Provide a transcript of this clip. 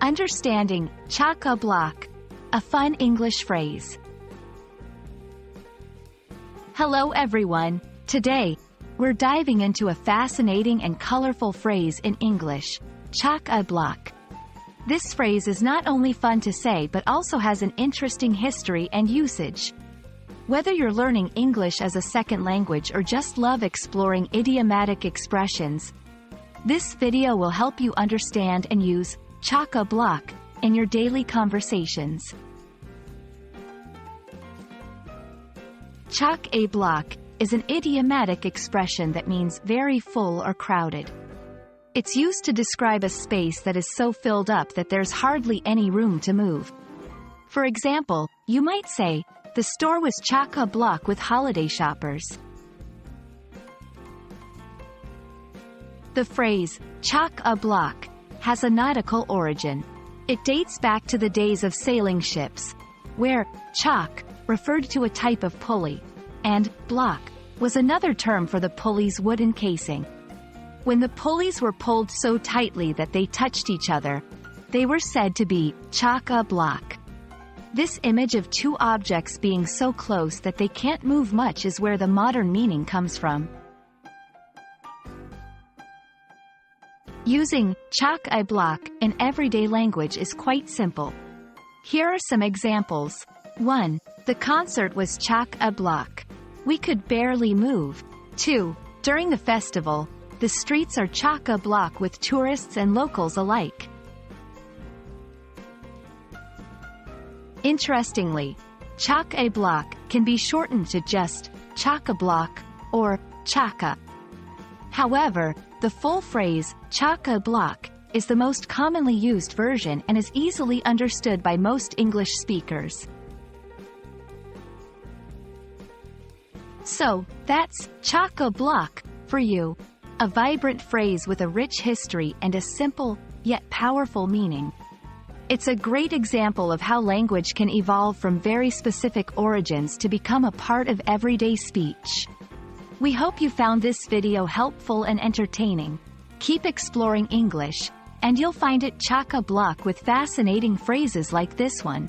Understanding chock-a-block, a fun English phrase. Hello everyone, today, we're diving into a fascinating and colorful phrase in English, chock-a-block. This phrase is not only fun to say but also has an interesting history and usage. Whether you're learning English as a second language or just love exploring idiomatic expressions, this video will help you understand and use chock-a-block in your daily conversations. Chock-a-block is an idiomatic expression that means very full or crowded. It's used to describe a space that is so filled up that there's hardly any room to move. For example, you might say, "The store was chock-a-block with holiday shoppers." The phrase, chock-a-block, has a nautical origin. It dates back to the days of sailing ships, where chock referred to a type of pulley, and block was another term for the pulley's wooden casing. When the pulleys were pulled so tightly that they touched each other, they were said to be chock-a-block. This image of two objects being so close that they can't move much is where the modern meaning comes from. Using chock-a-block in everyday language is quite simple. Here are some examples. 1. The concert was chock-a-block. We could barely move. 2. During the festival, the streets are chock-a-block with tourists and locals alike. Interestingly, chock-a-block can be shortened to just chock-a-block or chocka. However, the full phrase, chock-a-block, is the most commonly used version and is easily understood by most English speakers. So, that's chock-a-block for you. A vibrant phrase with a rich history and a simple, yet powerful meaning. It's a great example of how language can evolve from very specific origins to become a part of everyday speech. We hope you found this video helpful and entertaining. Keep exploring English, and you'll find it chock-a-block with fascinating phrases like this one.